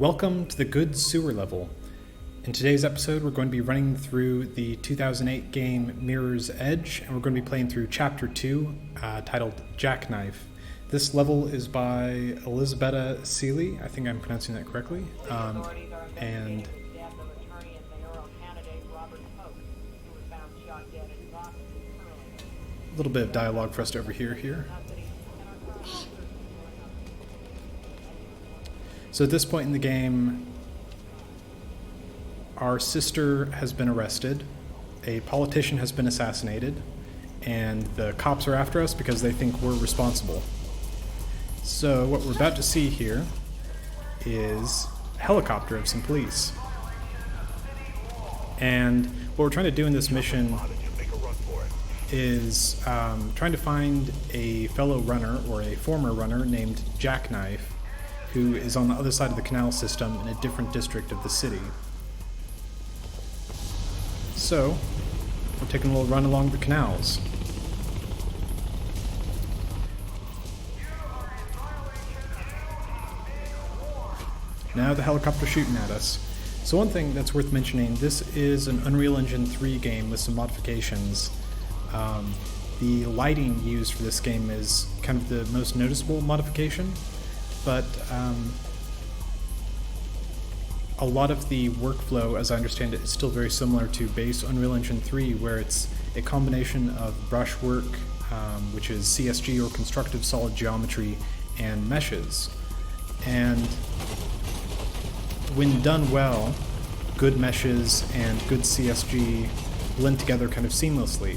Welcome to the Good Sewer level. In today's episode, we're going to be running through the 2008 game Mirror's Edge, and we're going to be playing through Chapter 2, titled Jacknife. This level is by Elizabetta Seeley. I think I'm pronouncing that correctly. And a little bit of dialogue for us to overhear here. So at this point in the game, our sister has been arrested, a politician has been assassinated, and the cops are after us because they think we're responsible. So what we're about to see here is a helicopter of some police. And what we're trying to do in this mission is trying to find a fellow runner, or a former runner, named Jacknife, who is on the other side of the canal system in a different district of the city. So, we're taking a little run along the canals. Now the helicopter's shooting at us. So one thing that's worth mentioning, this is an Unreal Engine 3 game with some modifications. The lighting used for this game is kind of the most noticeable modification. But a lot of the workflow, as I understand it, is still very similar to base Unreal Engine 3, where it's a combination of brushwork, which is CSG or constructive solid geometry, and meshes. And when done well, good meshes and good CSG blend together kind of seamlessly.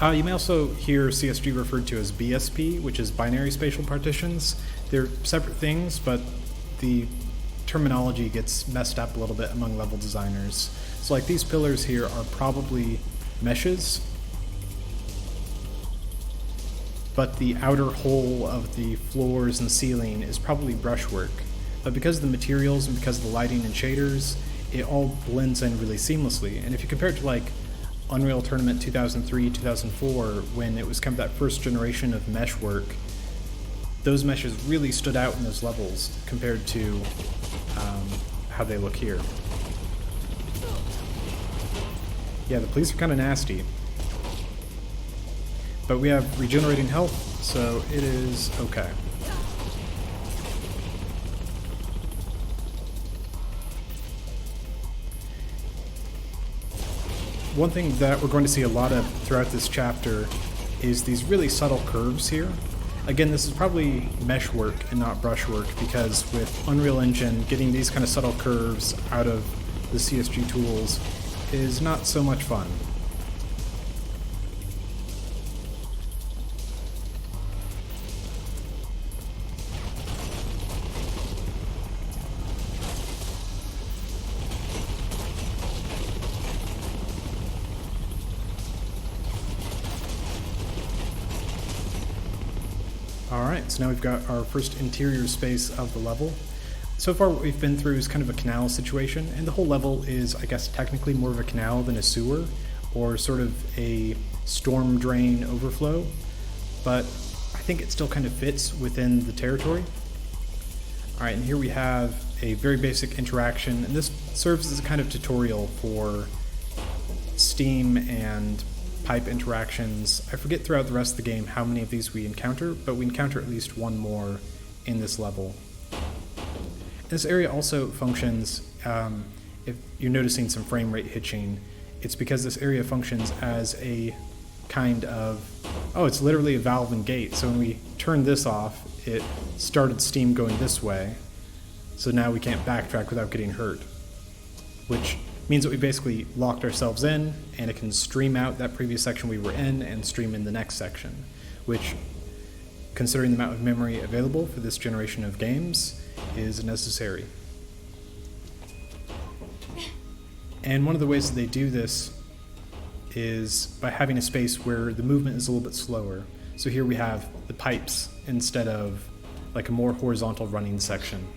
You may also hear CSG referred to as BSP, which is binary spatial partitions. They're separate things, but the terminology gets messed up a little bit among level designers. So like these pillars here are probably meshes, but the outer whole of the floors and ceiling is probably brushwork. But because of the materials and because of the lighting and shaders, it all blends in really seamlessly. And if you compare it to like Unreal Tournament 2003, 2004, when it was kind of that first generation of mesh work, those meshes really stood out in those levels compared to how they look here. Yeah, the police are kind of nasty. But we have regenerating health, so it is okay. One thing that we're going to see a lot of throughout this chapter is these really subtle curves here. Again, this is probably mesh work and not brush work, because with Unreal Engine, getting these kind of subtle curves out of the CSG tools is not so much fun. Alright, so now we've got our first interior space of the level. So far what we've been through is kind of a canal situation, and the whole level is, I guess, technically more of a canal than a sewer, or sort of a storm drain overflow, but I think it still kind of fits within the territory. Alright, and here we have a very basic interaction, and this serves as a kind of tutorial for steam and pipe interactions. I forget throughout the rest of the game how many of these we encounter, but we encounter at least one more in this level. This area also functions, if you're noticing some frame rate hitching, it's because this area functions as a kind of, it's literally a valve and gate. So when we turn this off, it started steam going this way, so now we can't backtrack without getting hurt, which means that we basically locked ourselves in, and it can stream out that previous section we were in and stream in the next section, which, considering the amount of memory available for this generation of games, is necessary. And one of the ways that they do this is by having a space where the movement is a little bit slower. So here we have the pipes instead of like a more horizontal running section.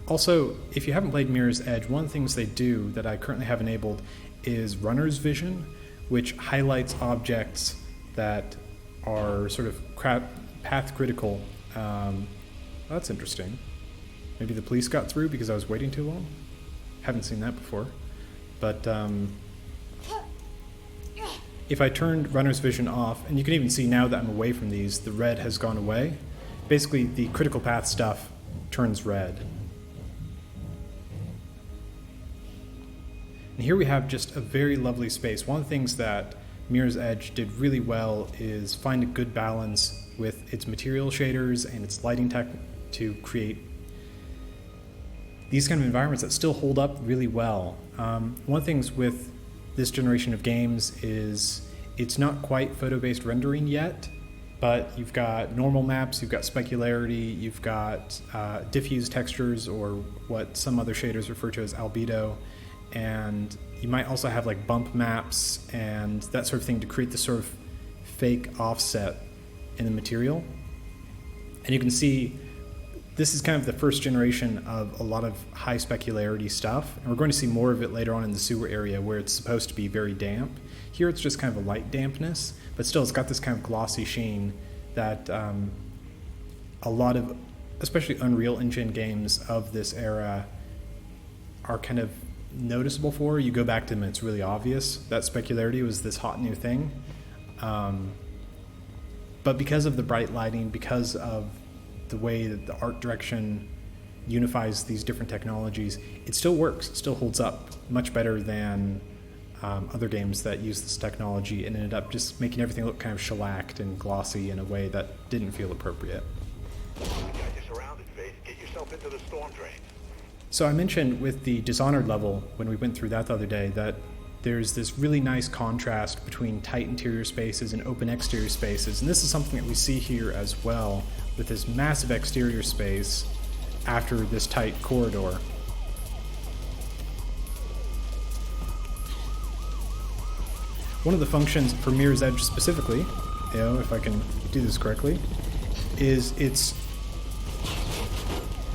Also, if you haven't played Mirror's Edge, one of the things they do that I currently have enabled is runner's vision, which highlights objects that are sort of path critical. That's interesting. Maybe the police got through because I was waiting too long. Haven't seen that before. But if I turned runner's vision off, and you can even see now that I'm away from these, the red has gone away. Basically, the critical path stuff turns red. And here we have just a very lovely space. One of the things that Mirror's Edge did really well is find a good balance with its material shaders and its lighting tech to create these kind of environments that still hold up really well. One of the things with this generation of games is it's not quite photo-based rendering yet, but you've got normal maps, you've got specularity, you've got diffuse textures, or what some other shaders refer to as albedo, and you might also have like bump maps and that sort of thing to create this sort of fake offset in the material. And you can see this is kind of the first generation of a lot of high specularity stuff, and we're going to see more of it later on in the sewer area where it's supposed to be very damp. Here it's just kind of a light dampness, but still it's got this kind of glossy sheen that a lot of, especially Unreal Engine games of this era, are kind of noticeable for. You go back to them and it's really obvious that specularity was this hot new thing. But because of the bright lighting, because of the way that the art direction unifies these different technologies, it still works, it still holds up much better than other games that use this technology and ended up just making everything look kind of shellacked and glossy in a way that didn't feel appropriate. Get yourself into the storm drain. So I mentioned with the Dishonored level, when we went through that the other day, that there's this really nice contrast between tight interior spaces and open exterior spaces, and this is something that we see here as well, with this massive exterior space after this tight corridor. One of the functions for Mirror's Edge specifically, if I can do this correctly, is it's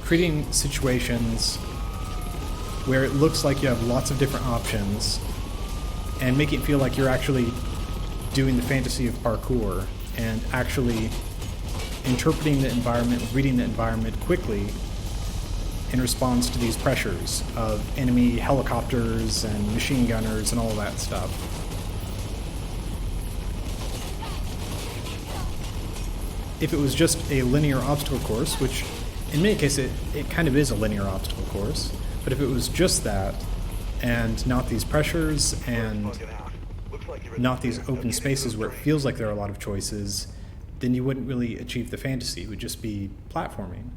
creating situations where it looks like you have lots of different options and making it feel like you're actually doing the fantasy of parkour and actually interpreting the environment, reading the environment quickly in response to these pressures of enemy helicopters and machine gunners and all that stuff. If it was just a linear obstacle course, which in many cases it kind of is a linear obstacle course, but if it was just that, and not these pressures, and not these open spaces where it feels like there are a lot of choices, then you wouldn't really achieve the fantasy. It would just be platforming.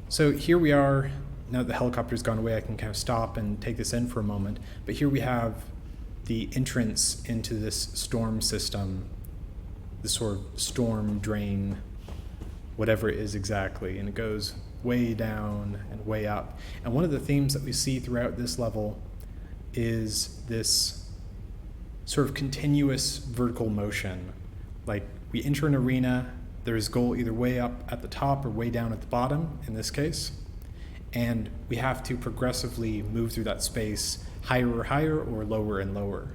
So here we are. Now that the helicopter's gone away, I can kind of stop and take this in for a moment. But here we have the entrance into this storm system, this sort of storm drain, whatever it is exactly, and it goes way down and way up. And one of the themes that we see throughout this level is this sort of continuous vertical motion. Like, we enter an arena, there's goal either way up at the top or way down at the bottom, in this case, and we have to progressively move through that space higher or lower and lower.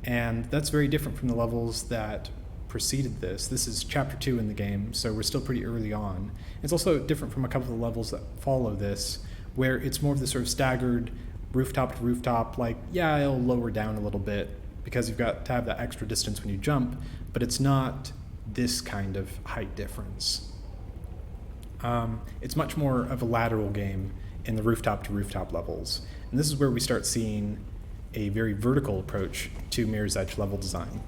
And that's very different from the levels that preceded this. This is chapter 2 in the game, so we're still pretty early on. It's also different from a couple of the levels that follow this, where it's more of the sort of staggered rooftop to rooftop, like, yeah, it'll lower down a little bit because you've got to have that extra distance when you jump, but it's not this kind of height difference. It's much more of a lateral game in the rooftop to rooftop levels, and this is where we start seeing a very vertical approach to Mirror's Edge level design.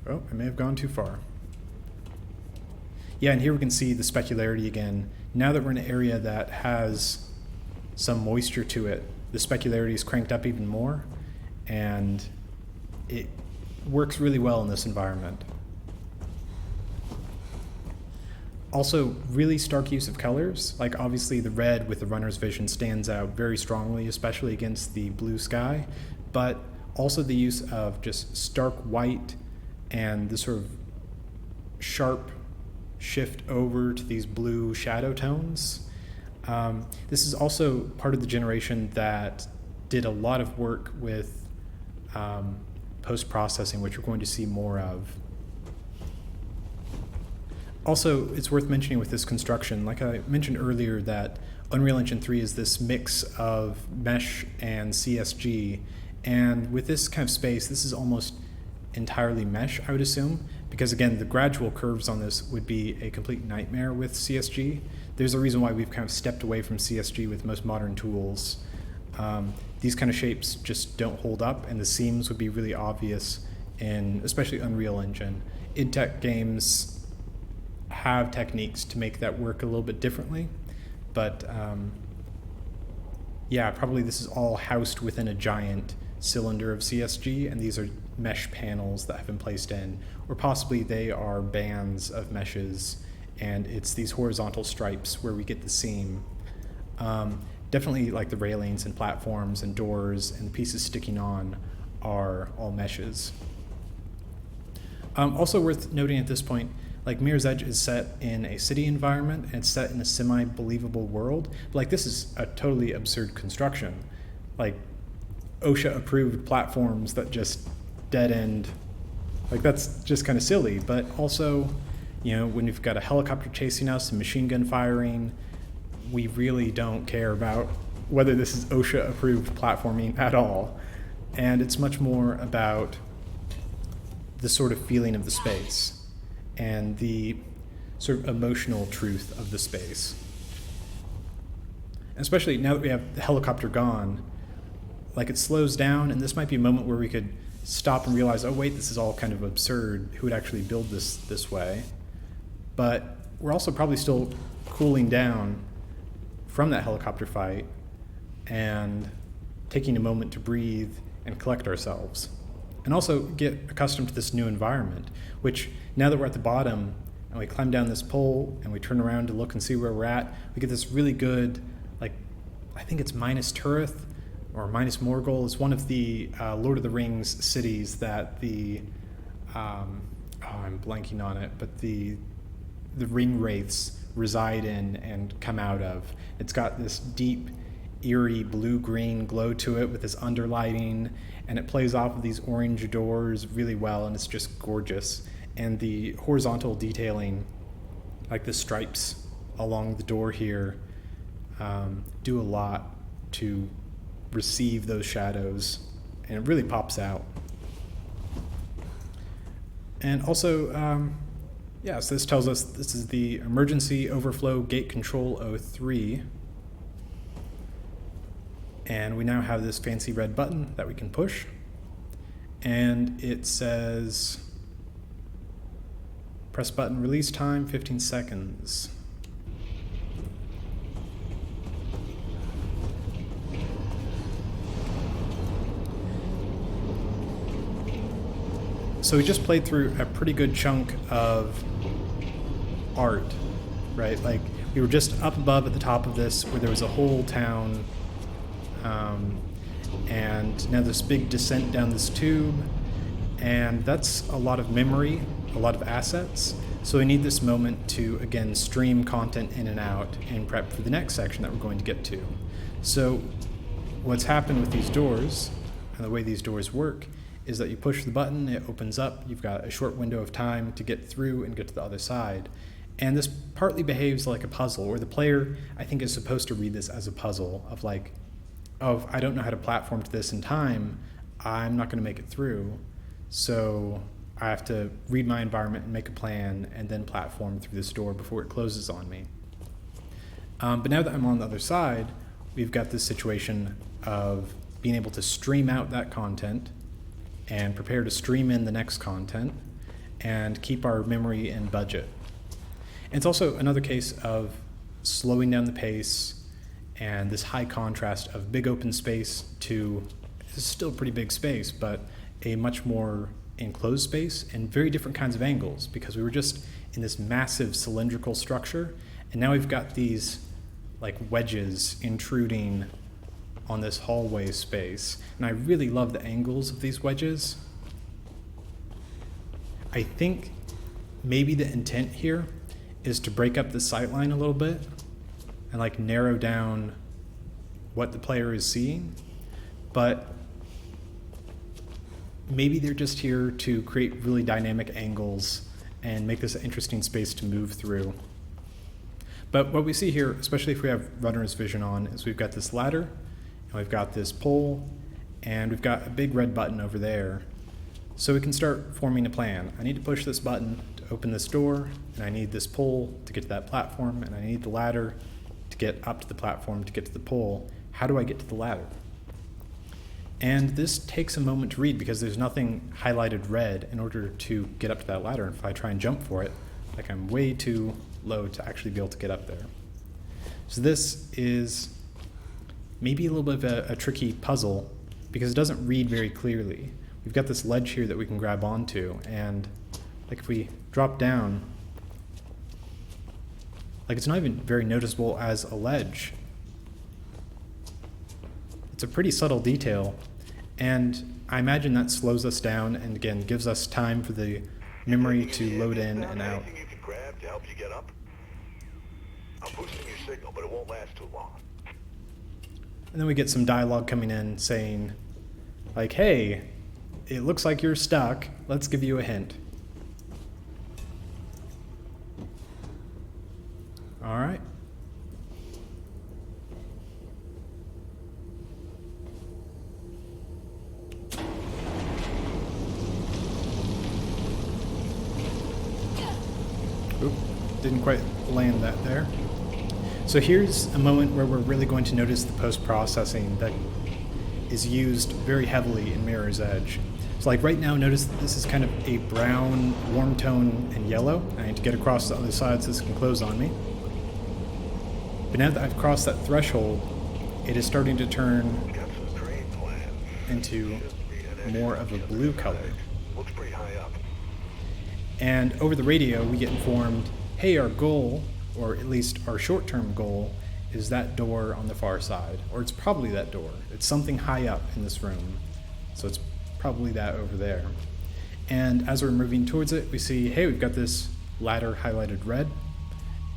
Oh, I may have gone too far. Yeah, and here we can see the specularity again. Now that we're in an area that has some moisture to it, the specularity is cranked up even more, and it works really well in this environment. Also, really stark use of colors. Like, obviously the red with the runner's vision stands out very strongly, especially against the blue sky, but also the use of just stark white and the sort of sharp shift over to these blue shadow tones. This is also part of the generation that did a lot of work with post-processing, which we're going to see more of. Also, it's worth mentioning with this construction, like I mentioned earlier, that Unreal Engine 3 is this mix of mesh and CSG. And with this kind of space, this is almost entirely mesh, I would assume, because again, the gradual curves on this would be a complete nightmare with CSG. There's a reason why we've kind of stepped away from CSG with most modern tools. These kind of shapes just don't hold up, and the seams would be really obvious in especially Unreal Engine. Id-Tech games have techniques to make that work a little bit differently, but yeah, probably this is all housed within a giant cylinder of CSG, and these are mesh panels that have been placed in, or possibly they are bands of meshes, and it's these horizontal stripes where we get the seam. Definitely like the railings and platforms and doors and the pieces sticking on are all meshes. Also worth noting at this point, like Mirror's Edge is set in a city environment and it's set in a semi-believable world. But like this is a totally absurd construction. Like OSHA approved platforms that just dead end, like that's just kind of silly. But also, you know, when you've got a helicopter chasing us and machine gun firing, we really don't care about whether this is OSHA approved platforming at all. And it's much more about the sort of feeling of the space and the sort of emotional truth of the space. Especially now that we have the helicopter gone, like it slows down, and this might be a moment where we could stop and realize, oh wait, this is all kind of absurd. Who would actually build this way? But we're also probably still cooling down from that helicopter fight and taking a moment to breathe and collect ourselves. And also get accustomed to this new environment, which now that we're at the bottom and we climb down this pole and we turn around to look and see where we're at, we get this really good, like, I think it's Minas Tirith or Minas Morgul. It's one of the Lord of the Rings cities that the, I'm blanking on it, but the ring wraiths reside in and come out of. It's got this deep, eerie blue-green glow to it with this underlighting, and it plays off of these orange doors really well, and it's just gorgeous. And the horizontal detailing, like the stripes along the door here, do a lot to receive those shadows, and it really pops out. And also, yeah, so this tells us this is the emergency overflow gate control 03. And we now have this fancy red button that we can push. And it says, press button, release time, 15 seconds. So we just played through a pretty good chunk of art, right? Like we were just up above at the top of this where there was a whole town, and now this big descent down this tube, and that's a lot of memory, a lot of assets. So we need this moment to, again, stream content in and out and prep for the next section that we're going to get to. So what's happened with these doors, and the way these doors work, is that you push the button, it opens up, you've got a short window of time to get through and get to the other side. And this partly behaves like a puzzle, where the player, I think, is supposed to read this as a puzzle of like, oh, if I don't know how to platform to this in time, I'm not going to make it through. So I have to read my environment and make a plan and then platform through this door before it closes on me. But now that I'm on the other side, we've got this situation of being able to stream out that content and prepare to stream in the next content and keep our memory and budget. And it's also another case of slowing down the pace and this high contrast of big open space to, this is still a pretty big space, but a much more enclosed space and very different kinds of angles, because we were just in this massive cylindrical structure, and now we've got these like wedges intruding on this hallway space. And I really love the angles of these wedges. I think maybe the intent here is to break up the sightline a little bit and like narrow down what the player is seeing, but maybe they're just here to create really dynamic angles and make this an interesting space to move through. But what we see here, especially if we have runner's vision on, is we've got this ladder, and we've got this pole, and we've got a big red button over there. So we can start forming a plan. I need to push this button to open this door, and I need this pole to get to that platform, and I need the ladder to get up to the platform to get to the pole. How do I get to the ladder? And this takes a moment to read because there's nothing highlighted red in order to get up to that ladder. And if I try and jump for it, like I'm way too low to actually be able to get up there. So this is maybe a little bit of a tricky puzzle because it doesn't read very clearly. We've got this ledge here that we can grab onto, and like if we drop down, like it's not even very noticeable as a ledge. It's a pretty subtle detail, and I imagine that slows us down and again gives us time for the memory to load in and out. Anything you can grab to help you get up? I'm boosting your signal, but it won't last too long. And then we get some dialogue coming in saying, like, hey, it looks like you're stuck. Let's give you a hint. All right. Oop, didn't quite land that there. So here's a moment where we're really going to notice the post-processing that is used very heavily in Mirror's Edge. So like right now, notice that this is kind of a brown, warm tone and yellow. I need to get across the other side so this can close on me. But now that I've crossed that threshold, it is starting to turn into more of a blue color. Looks pretty high up. And over the radio, we get informed, hey, our goal, or at least our short-term goal, is that door on the far side. Or it's probably that door. It's something high up in this room. So it's probably that over there. And as we're moving towards it, we see, hey, we've got this ladder highlighted red,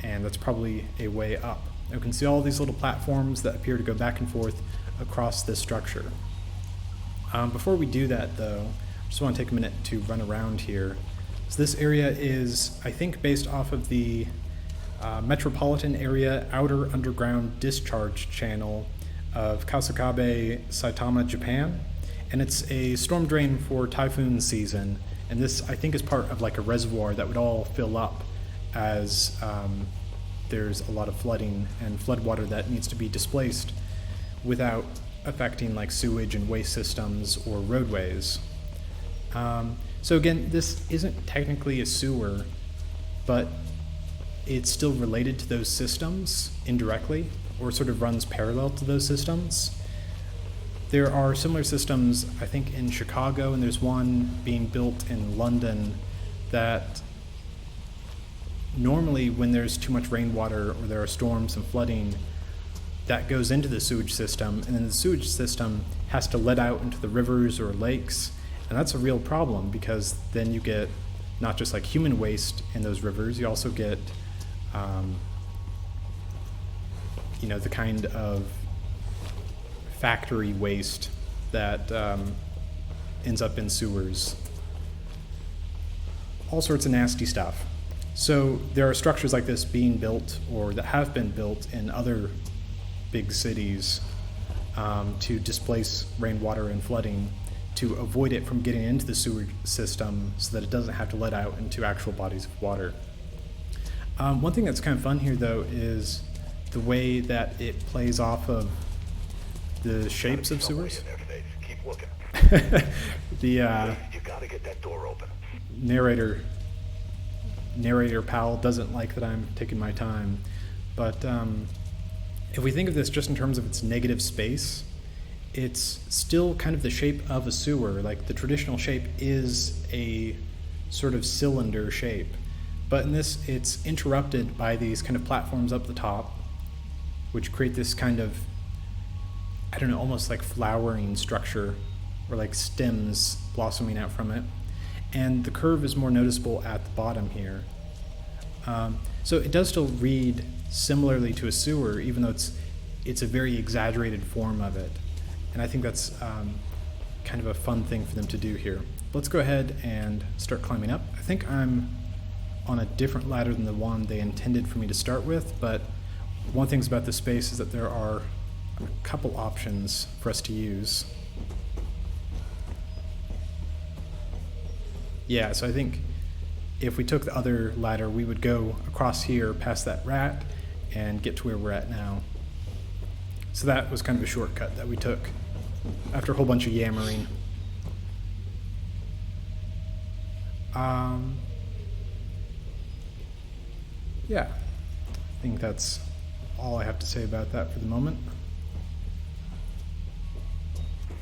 and that's probably a way up. You can see all these little platforms that appear to go back and forth across this structure. Before we do that, though, I just want to take a minute to run around here. So this area is, I think, based off of the metropolitan area outer underground discharge channel of Kasakabe, Saitama, Japan. And it's a storm drain for typhoon season. And this, I think, is part of like a reservoir that would all fill up as there's a lot of flooding and floodwater that needs to be displaced without affecting like sewage and waste systems or roadways. So again, this isn't technically a sewer, but it's still related to those systems indirectly, or sort of runs parallel to those systems. There are similar systems, I think, in Chicago, and there's one being built in London that normally when there's too much rainwater or there are storms and flooding, that goes into the sewage system, and then the sewage system has to let out into the rivers or lakes, and that's a real problem because then you get not just like human waste in those rivers, you also get the kind of factory waste that ends up in sewers. All sorts of nasty stuff. So there are structures like this being built or that have been built in other big cities to displace rainwater and flooding to avoid it from getting into the sewer system so that it doesn't have to let out into actual bodies of water. One thing that's kind of fun here, though, is the way that it plays off of the shapes of sewers. Keep looking. The You gotta get that door open. narrator pal doesn't like that I'm taking my time, but if we think of this just in terms of its negative space, it's still kind of the shape of a sewer. Like the traditional shape is a sort of cylinder shape, but in this it's interrupted by these kind of platforms up the top, which create this kind of, I don't know, almost like flowering structure or like stems blossoming out from it. And the curve is more noticeable at the bottom here. So it does still read similarly to a sewer, even though it's a very exaggerated form of it. And I think that's kind of a fun thing for them to do here. Let's go ahead and start climbing up. I think I'm on a different ladder than the one they intended for me to start with, but one thing about this space is that there are a couple options for us to use. Yeah, so I think if we took the other ladder, we would go across here past that rat and get to where we're at now. So that was kind of a shortcut that we took after a whole bunch of yammering. Yeah, I think that's all I have to say about that for the moment.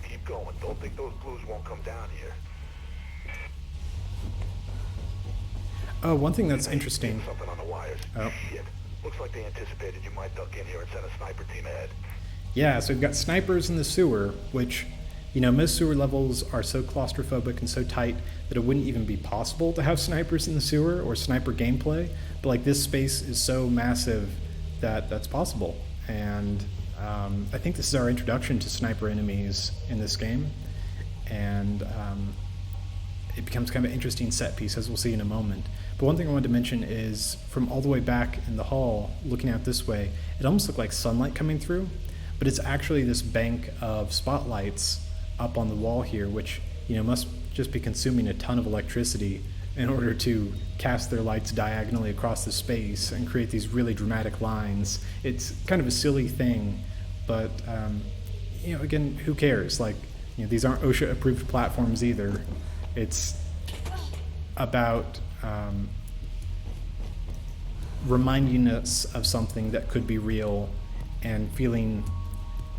Keep going. Don't think those blues won't come down here. Oh, one thing that's interesting. Something on the wires. Oh. Shit. Looks like they anticipated you might duck in here and send a sniper team ahead. Yeah, so we've got snipers in the sewer, which, you know, most sewer levels are so claustrophobic and so tight that it wouldn't even be possible to have snipers in the sewer or sniper gameplay. But like this space is so massive that that's possible. And I think this is our introduction to sniper enemies in this game. And it becomes kind of an interesting set piece, as we'll see in a moment. But one thing I wanted to mention is from all the way back in the hall, looking out this way, it almost looked like sunlight coming through, but it's actually this bank of spotlights up on the wall here, which, you know, must just be consuming a ton of electricity in order to cast their lights diagonally across the space and create these really dramatic lines. It's kind of a silly thing, but you know, again, who cares? Like, you know, these aren't OSHA approved platforms either. It's about reminding us of something that could be real and feeling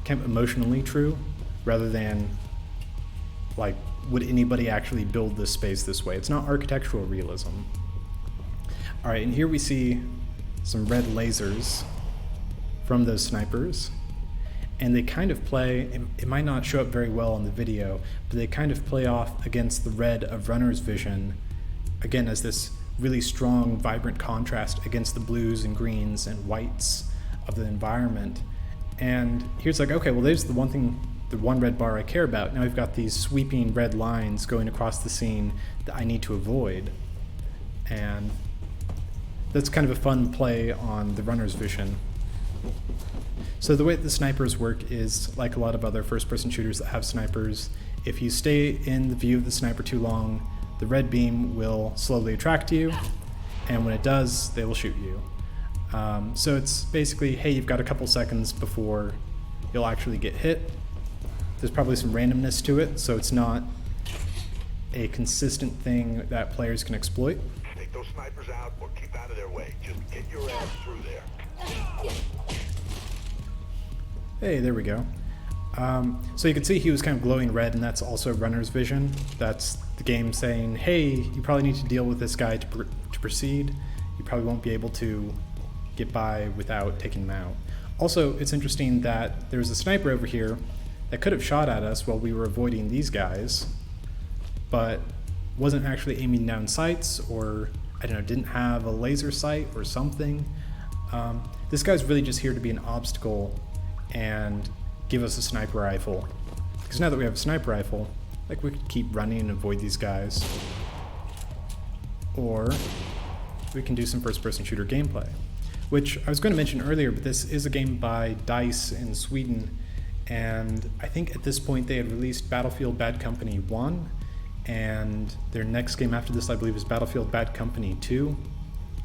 kind of emotionally true, rather than like, would anybody actually build this space this way? It's not architectural realism. All right, and here we see some red lasers from those snipers, and they kind of play, it might not show up very well in the video, but they kind of play off against the red of runner's vision, again, as this really strong, vibrant contrast against the blues and greens and whites of the environment. And here's like, okay, well, there's the one thing, the one red bar I care about. Now we've got these sweeping red lines going across the scene that I need to avoid. And that's kind of a fun play on the runner's vision. So the way that the snipers work is like a lot of other first-person shooters that have snipers. If you stay in the view of the sniper too long, the red beam will slowly attract you, and when it does, they will shoot you. So it's basically, hey, you've got a couple seconds before you'll actually get hit. There's probably some randomness to it, so it's not a consistent thing that players can exploit. Take those snipers out or keep out of their way. Just get your ass through there. Hey, there we go. So you can see he was kind of glowing red, and that's also runner's vision. That's the game saying, hey, you probably need to deal with this guy to proceed. You probably won't be able to get by without taking him out. Also, it's interesting that there's a sniper over here that could have shot at us while we were avoiding these guys, but wasn't actually aiming down sights, or, I don't know, didn't have a laser sight or something. This guy's really just here to be an obstacle and give us a sniper rifle. Because now that we have a sniper rifle, like, we could keep running and avoid these guys. Or we can do some first-person shooter gameplay, which I was going to mention earlier, but this is a game by DICE in Sweden, and I think at this point they had released Battlefield Bad Company 1, and their next game after this, I believe, is Battlefield Bad Company 2.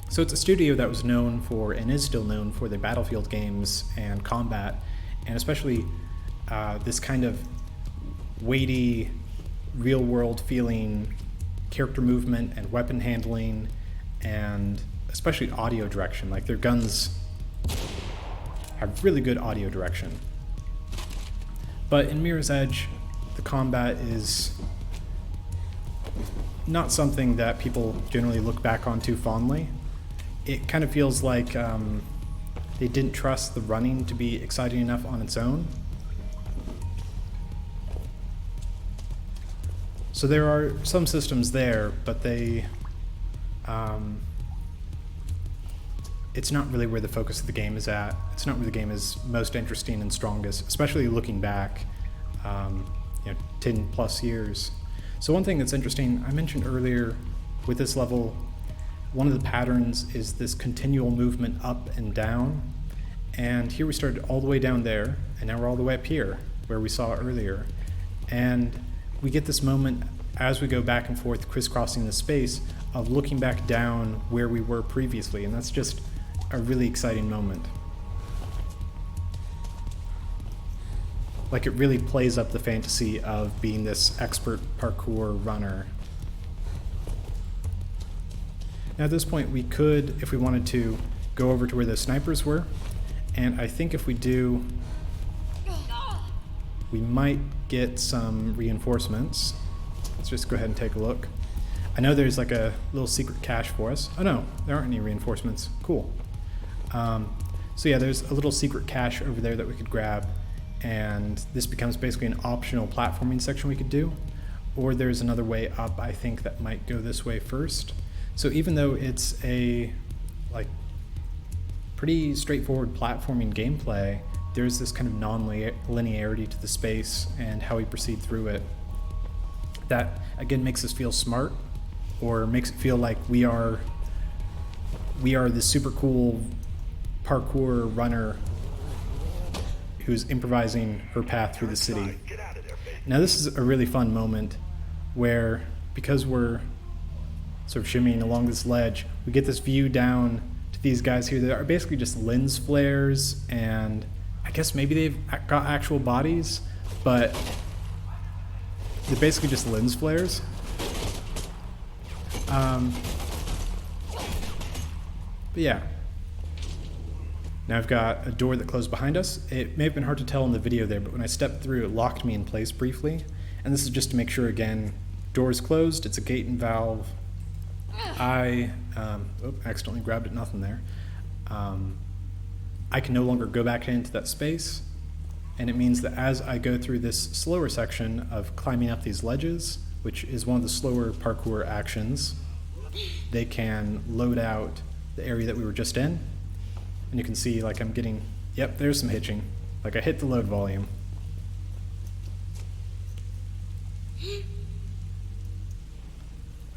So it's a studio that was known for, and is still known for, their Battlefield games and combat, and especially this kind of weighty, real-world feeling character movement and weapon handling, and especially audio direction. Like, their guns have really good audio direction. But in Mirror's Edge, the combat is not something that people generally look back on too fondly. It kind of feels like they didn't trust the running to be exciting enough on its own. So there are some systems there, but they it's not really where the focus of the game is at. It's not where the game is most interesting and strongest, especially looking back 10 plus years. So one thing that's interesting, I mentioned earlier with this level, one of the patterns is this continual movement up and down. And here we started all the way down there, and now we're all the way up here, where we saw earlier. And we get this moment as we go back and forth crisscrossing the space of looking back down where we were previously, and that's just a really exciting moment. Like, it really plays up the fantasy of being this expert parkour runner. Now at this point we could, if we wanted to, go over to where the snipers were, and I think if we do, we might get some reinforcements. Let's just go ahead and take a look. I know there's like a little secret cache for us. Oh no, there aren't any reinforcements. Cool. So yeah, there's a little secret cache over there that we could grab, and this becomes basically an optional platforming section we could do. Or there's another way up, I think, that might go this way first. So even though it's a like pretty straightforward platforming gameplay, there's this kind of non-linearity to the space and how we proceed through it that again makes us feel smart, or makes it feel like we are the super cool parkour runner who's improvising her path through the city. Now this is a really fun moment where, because we're sort of shimmying along this ledge, we get this view down to these guys here that are basically just lens flares, and I guess maybe they've got actual bodies, but they're basically just lens flares. But yeah. Now I've got a door that closed behind us. It may have been hard to tell in the video there, but when I stepped through, it locked me in place briefly. And this is just to make sure, again, door is closed, it's a gate and valve. I accidentally grabbed it, nothing there. I can no longer go back into that space, and it means that as I go through this slower section of climbing up these ledges, which is one of the slower parkour actions, they can load out the area that we were just in. And you can see, like, I'm getting, yep, there's some hitching. Like, I hit the load volume.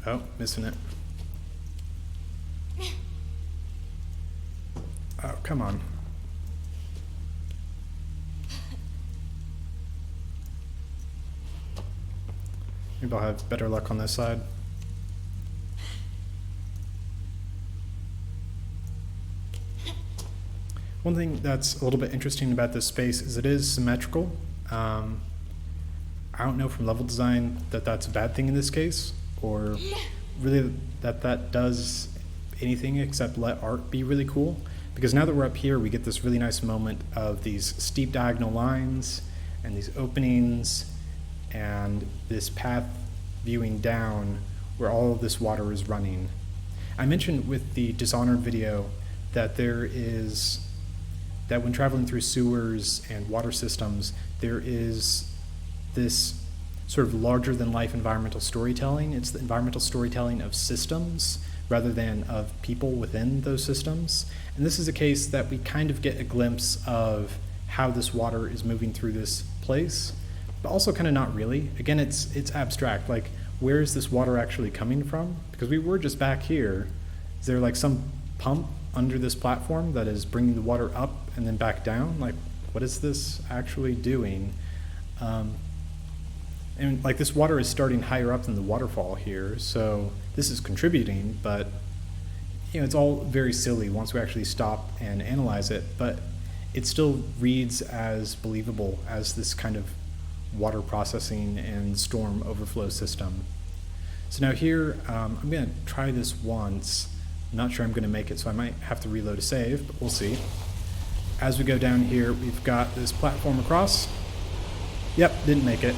Oh, missing it. Oh, come on. Maybe I'll have better luck on this side. One thing that's a little bit interesting about this space is it is symmetrical. I don't know from level design that that's a bad thing in this case, or really that does anything except let art be really cool. Because now that we're up here, we get this really nice moment of these steep diagonal lines and these openings and this path viewing down where all of this water is running. I mentioned with the Dishonored video that that when traveling through sewers and water systems, there is this sort of larger than life environmental storytelling. It's the environmental storytelling of systems rather than of people within those systems. And this is a case that we kind of get a glimpse of how this water is moving through this place, but also kind of not really. Again, it's abstract. Like, where is this water actually coming from? Because we were just back here. Is there like some pump under this platform that is bringing the water up and then back down? Like, what is this actually doing? And like, this water is starting higher up than the waterfall here, so this is contributing, but you know, it's all very silly once we actually stop and analyze it, but it still reads as believable as this kind of water processing and storm overflow system. So now here, I'm gonna try this once. I'm not sure I'm gonna make it, so I might have to reload a save, but we'll see. As we go down here, we've got this platform across. Yep, didn't make it.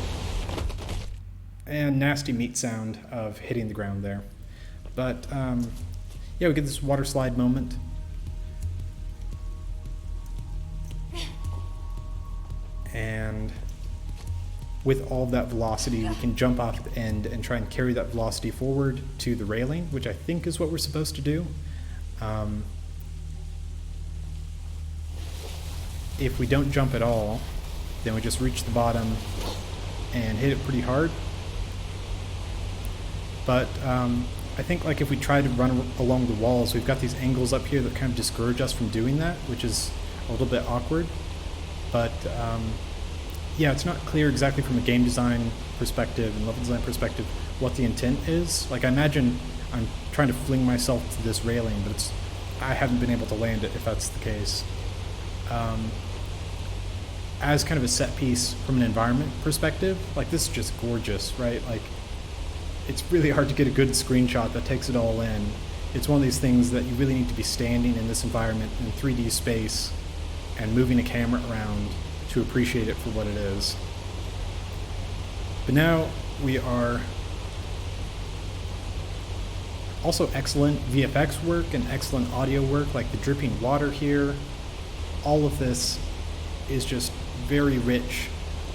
And nasty meat sound of hitting the ground there. But yeah, we get this water slide moment. And with all of that velocity, we can jump off the end and try and carry that velocity forward to the railing, which I think is what we're supposed to do. If we don't jump at all, then we just reach the bottom and hit it pretty hard. But I think like if we try to run along the walls, we've got these angles up here that kind of discourage us from doing that, which is a little bit awkward. But yeah, it's not clear exactly from a game design perspective and level design perspective what the intent is. Like I imagine I'm trying to fling myself to this railing, but I haven't been able to land it if that's the case. As kind of a set piece from an environment perspective, like this is just gorgeous, right? Like it's really hard to get a good screenshot that takes it all in. It's one of these things that you really need to be standing in this environment in 3D space and moving a camera around to appreciate it for what it is. But now we are also excellent VFX work and excellent audio work, like the dripping water here. All of this is just very rich,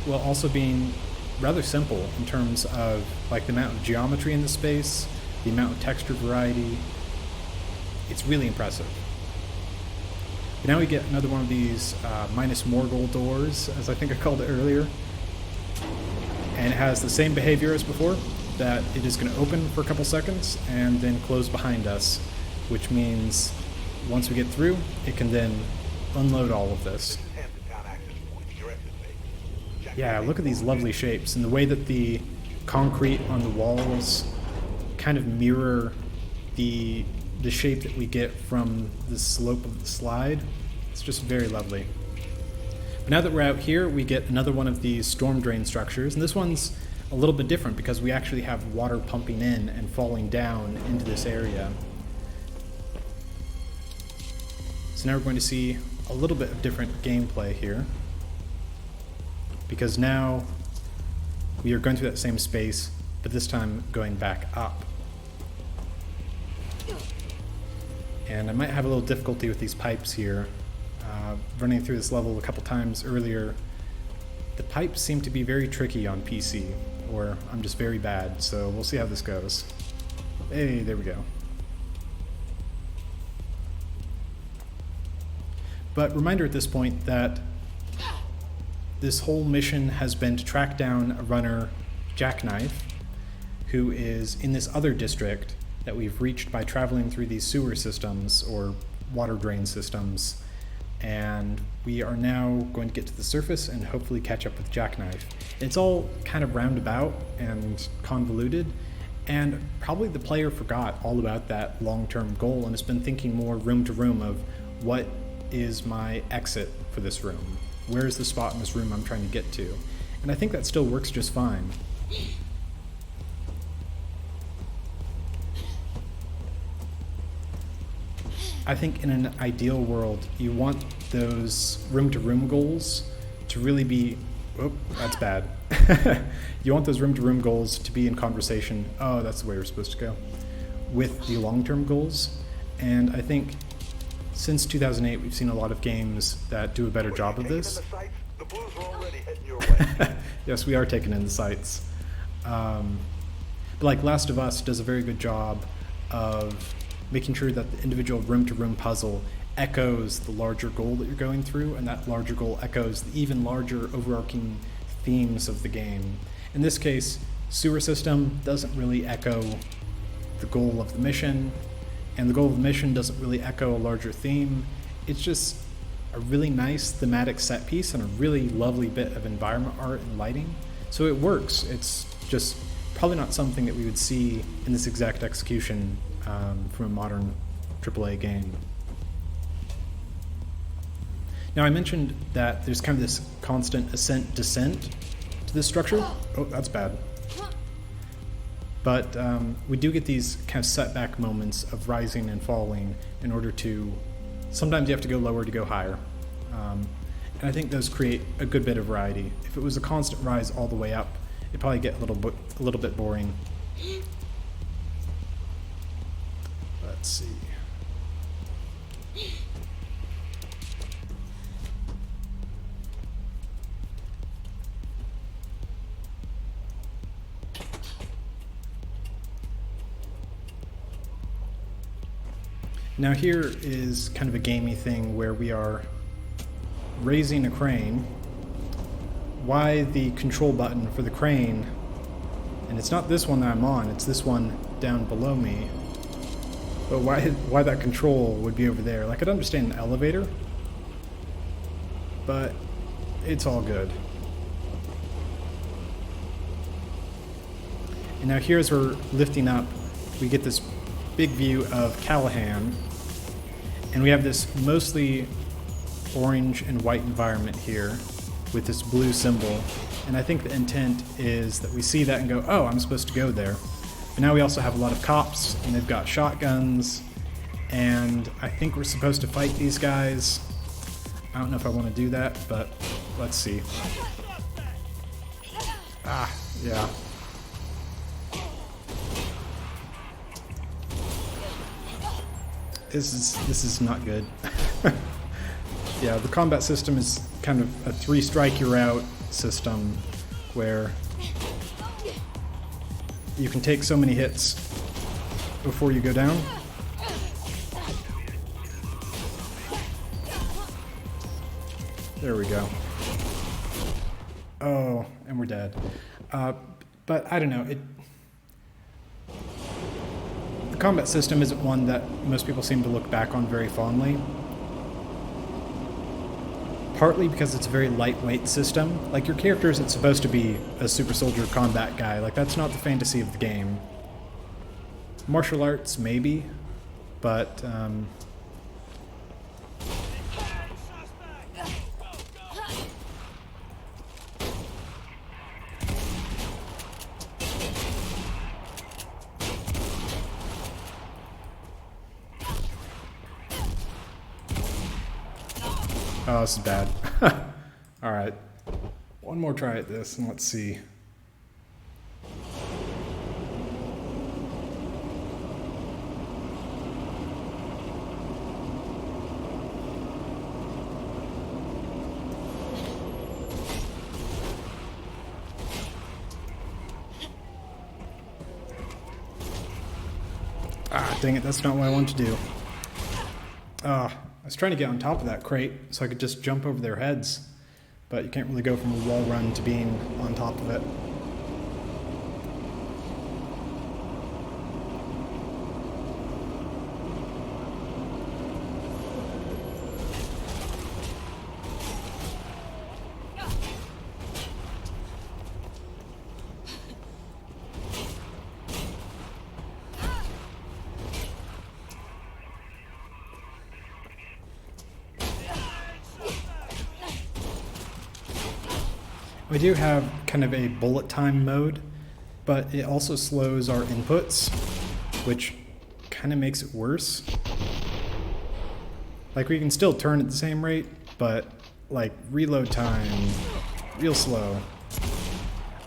while also being rather simple in terms of like the amount of geometry in the space, the amount of texture variety. It's really impressive. But now we get another one of these minus Morgul doors, as I think I called it earlier. And it has the same behavior as before, that it is going to open for a couple seconds and then close behind us, which means once we get through, it can then unload all of this. Yeah, look at these lovely shapes, and the way that the concrete on the walls kind of mirror the shape that we get from the slope of the slide. It's just very lovely. But now that we're out here, we get another one of these storm drain structures, and this one's a little bit different because we actually have water pumping in and falling down into this area. So now we're going to see a little bit of different gameplay here, because now we are going through that same space, but this time going back up. And I might have a little difficulty with these pipes here. Running through this level a couple times earlier, the pipes seem to be very tricky on PC, or I'm just very bad, so we'll see how this goes. Hey, there we go. But reminder at this point that this whole mission has been to track down a runner, Jacknife, who is in this other district that we've reached by traveling through these sewer systems or water drain systems. And we are now going to get to the surface and hopefully catch up with Jacknife. It's all kind of roundabout and convoluted, and probably the player forgot all about that long-term goal and has been thinking more room to room of what is my exit for this room? Where is the spot in this room I'm trying to get to? And I think that still works just fine. I think in an ideal world, you want those room-to-room goals to really be... Oh, that's bad. You want those room-to-room goals to be in conversation. Oh, that's the way we're supposed to go. With the long-term goals. And I think since 2008, we've seen a lot of games that do a better job of this. The Blues are already heading your way. Yes, we are taking in the sights. But like Last of Us does a very good job of making sure that the individual room-to-room puzzle echoes the larger goal that you're going through, and that larger goal echoes the even larger overarching themes of the game. In this case, sewer system doesn't really echo the goal of the mission, and the goal of the mission doesn't really echo a larger theme. It's just a really nice thematic set piece and a really lovely bit of environment art and lighting. So it works. It's just probably not something that we would see in this exact execution from a modern AAA game. Now I mentioned that there's kind of this constant ascent-descent to this structure. Oh, that's bad. But we do get these kind of setback moments of rising and falling in order to... Sometimes you have to go lower to go higher. And I think those create a good bit of variety. If it was a constant rise all the way up, it'd probably get a little bit boring. Let's see. Now here is kind of a gamey thing where we are raising a crane. Why the control button for the crane And it's not this one that I'm on, it's this one down below me. But why that control would be over there? Like, I'd understand an elevator, but it's all good. And now here, as we're lifting up, we get this big view of Callahan, and we have this mostly orange and white environment here with this blue symbol. And I think the intent is that we see that and go, oh, I'm supposed to go there. But now we also have a lot of cops, and they've got shotguns, and I think we're supposed to fight these guys. I don't know if I want to do that, but let's see. Ah, yeah. This is not good. Yeah, the combat system is kind of a 3-strike you're out system where you can take so many hits before you go down. There we go. Oh, and we're dead. But I don't know. The combat system isn't one that most people seem to look back on very fondly. Partly because it's a very lightweight system. Like, your character isn't supposed to be a super soldier combat guy. Like, that's not the fantasy of the game. Martial arts, maybe, but oh, this is bad. Alright. One more try at this, and let's see. Ah, dang it, that's not what I wanted to do. Ah. I was trying to get on top of that crate so I could just jump over their heads, but you can't really go from a wall run to being on top of it. We do have kind of a bullet time mode, but it also slows our inputs, which kind of makes it worse. Like, we can still turn at the same rate, but like reload time, real slow.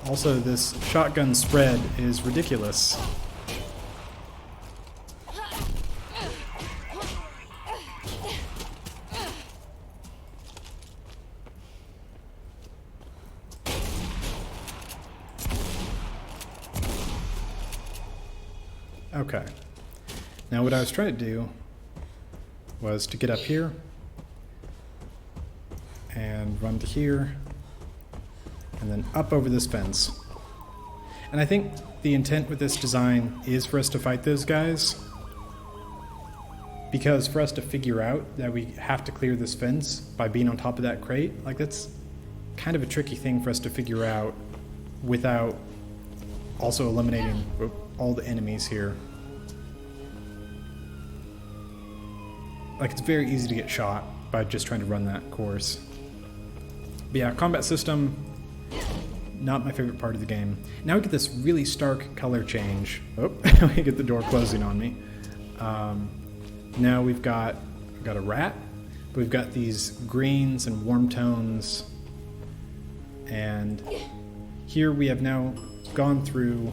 Also, this shotgun spread is ridiculous. Okay. Now what I was trying to do was to get up here and run to here and then up over this fence. And I think the intent with this design is for us to fight those guys, because for us to figure out that we have to clear this fence by being on top of that crate, like, that's kind of a tricky thing for us to figure out without also eliminating all the enemies here. Like, it's very easy to get shot by just trying to run that course. But yeah, combat system, not my favorite part of the game. Now we get this really stark color change. Oh, we get the door closing on me. Now we've got a rat, but we've got these greens and warm tones. And here we have now gone through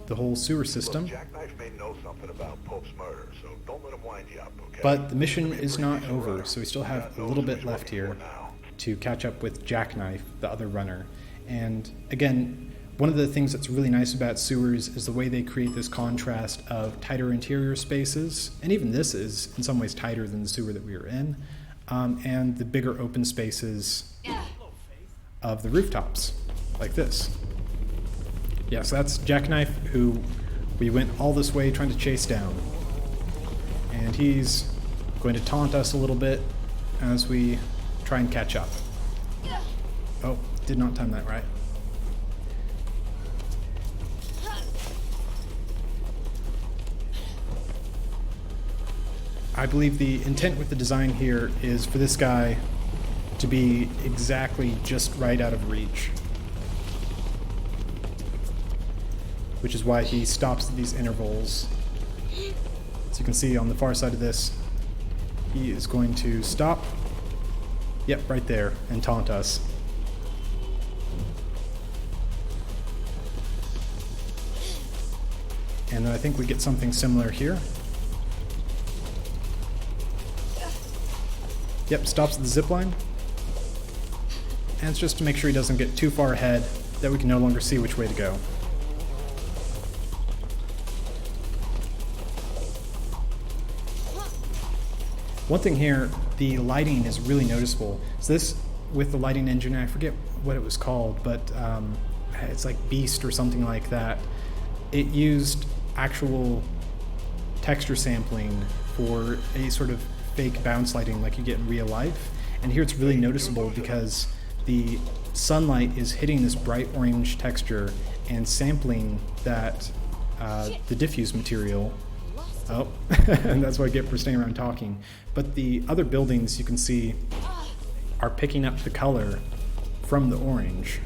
the whole sewer system. Jacknife may know something about Pope's murder, so don't let him wind you up, okay? But the mission is not over, so we still have a little bit left here to catch up with Jacknife, the other runner. And again, one of the things that's really nice about sewers is the way they create this contrast of tighter interior spaces, and even this is in some ways tighter than the sewer that we were in, and the bigger open spaces of the rooftops, like this. Yeah, so that's Jacknife, who we went all this way trying to chase down. And he's going to taunt us a little bit as we try and catch up. Oh, did not time that right. I believe the intent with the design here is for this guy to be exactly just right out of reach. Which is why he stops at these intervals. As you can see on the far side of this, he is going to stop. Yep, right there, and taunt us. And then I think we get something similar here. Yep, stops at the zipline. And it's just to make sure he doesn't get too far ahead that we can no longer see which way to go. One thing here, the lighting is really noticeable. So this, with the lighting engine, I forget what it was called, but it's like Beast or something like that. It used actual texture sampling for a sort of fake bounce lighting like you get in real life. And here it's really noticeable because the sunlight is hitting this bright orange texture and sampling that, the diffuse material. Oh, and that's what I get for staying around talking. But the other buildings you can see are picking up the color from the orange.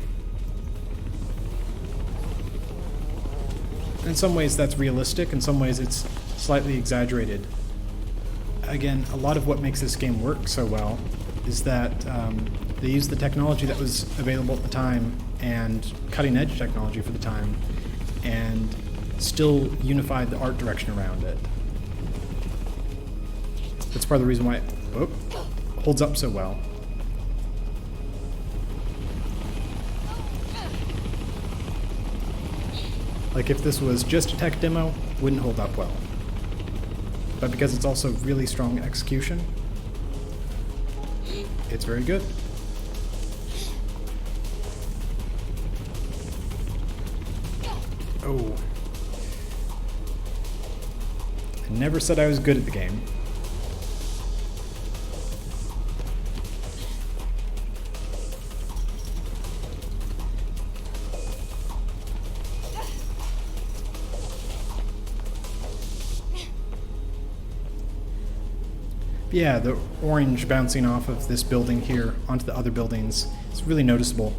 In some ways that's realistic, in some ways it's slightly exaggerated. Again, a lot of what makes this game work so well is that they used the technology that was available at the time and cutting-edge technology for the time, and still unified the art direction around it. That's part of the reason why it holds up so well. Like if this was just a tech demo, wouldn't hold up well. But because it's also really strong execution, it's very good. Oh. I never said I was good at the game. Yeah, the orange bouncing off of this building here onto the other buildings is really noticeable.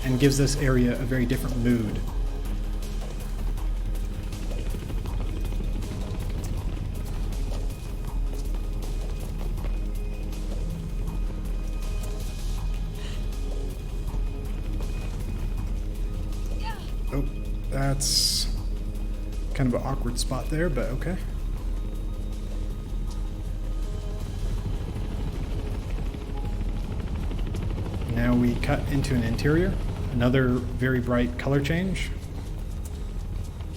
And gives this area a very different mood. Oh, that's kind of an awkward spot there, but okay. Now we cut into an interior, another very bright color change,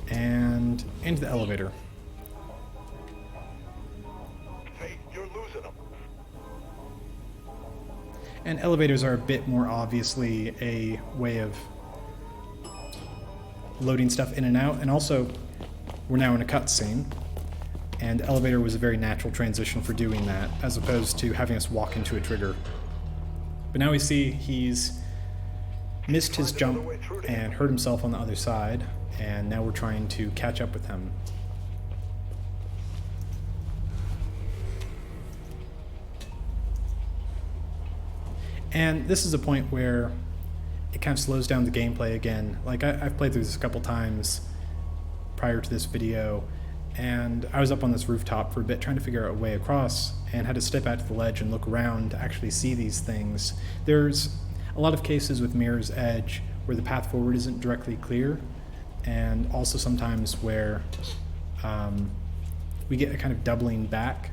and into the elevator. Hey, you're losing them. And elevators are a bit more obviously a way of loading stuff in and out, and also we're now in a cutscene, and the elevator was a very natural transition for doing that, as opposed to having us walk into a trigger. But now we see he's missed his jump and hurt himself on the other side, and now we're trying to catch up with him. And this is a point where it kind of slows down the gameplay again. Like, I've played through this a couple times prior to this video, and I was up on this rooftop for a bit trying to figure out a way across and had to step out to the ledge and look around to actually see these things. There's a lot of cases with Mirror's Edge where the path forward isn't directly clear, and also sometimes where we get a kind of doubling back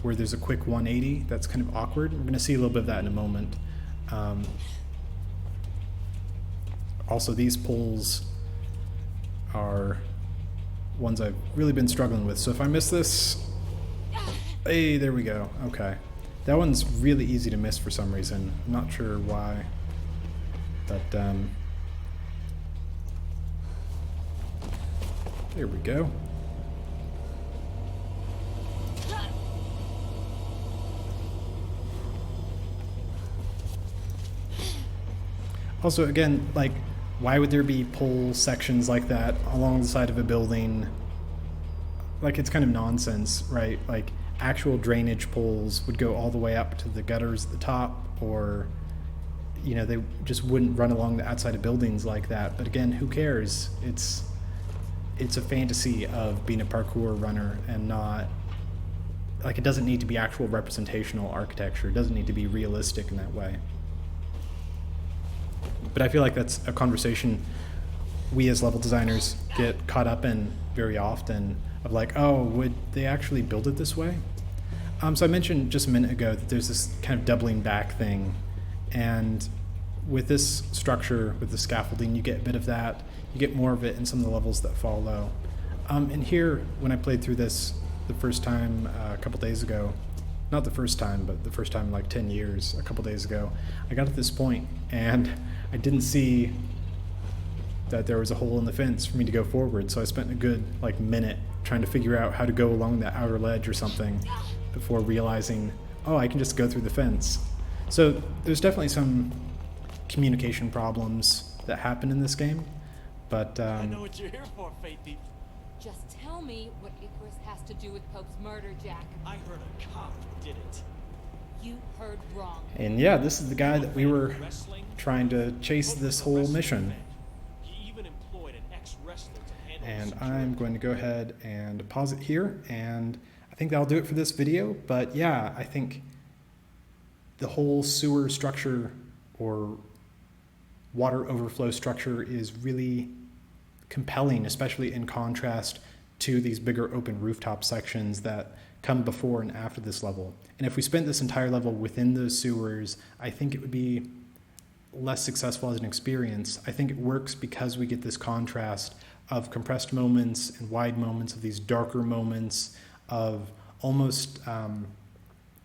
where there's a quick 180 that's kind of awkward. We're going to see a little bit of that in a moment. Also, these pulls are ones I've really been struggling with. So if I miss this, hey, there we go. Okay. That one's really easy to miss for some reason. I'm not sure why. But there we go. Also, again, like, why would there be pole sections like that along the side of a building? Like, it's kind of nonsense, right? Like, actual drainage poles would go all the way up to the gutters at the top, or, you know, they just wouldn't run along the outside of buildings like that. But again, who cares? It's a fantasy of being a parkour runner, and not, like, it doesn't need to be actual representational architecture. It doesn't need to be realistic in that way. But I feel like that's a conversation we as level designers get caught up in very often, of like, oh, would they actually build it this way? So I mentioned just a minute ago that there's this kind of doubling back thing, and with this structure, with the scaffolding, you get a bit of that. You get more of it in some of the levels that follow. And here, when I played through this the first time a couple days ago, not the first time, but the first time in like 10 years, a couple days ago, I got to this point and I didn't see that there was a hole in the fence for me to go forward. So I spent a good like minute trying to figure out how to go along that outer ledge or something before realizing, oh, I can just go through the fence. So there's definitely some communication problems that happen in this game, but I know what you're here for, Faithy. Just tell me what Icarus has to do with Pope's murder, Jack. I heard a cop did it. You heard wrong. and yeah, this is the guy that we were trying to chase this whole mission. He even employed an ex-wrestler to handle And security. I'm going to go ahead and pause it here, and I think that'll do it for this video. But yeah, I think the whole sewer structure or water overflow structure is really compelling, especially in contrast to these bigger open rooftop sections that come before and after this level. And if we spent this entire level within those sewers, I think it would be less successful as an experience. I think it works because we get this contrast of compressed moments and wide moments, of these darker moments, of almost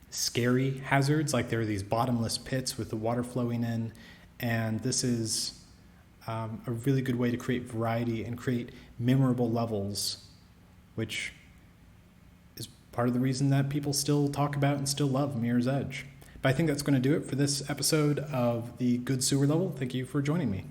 scary hazards, like there are these bottomless pits with the water flowing in, and this is a really good way to create variety and create memorable levels, which is part of the reason that people still talk about and still love Mirror's Edge. But I think that's going to do it for this episode of the Good Sewer Level. Thank you for joining me.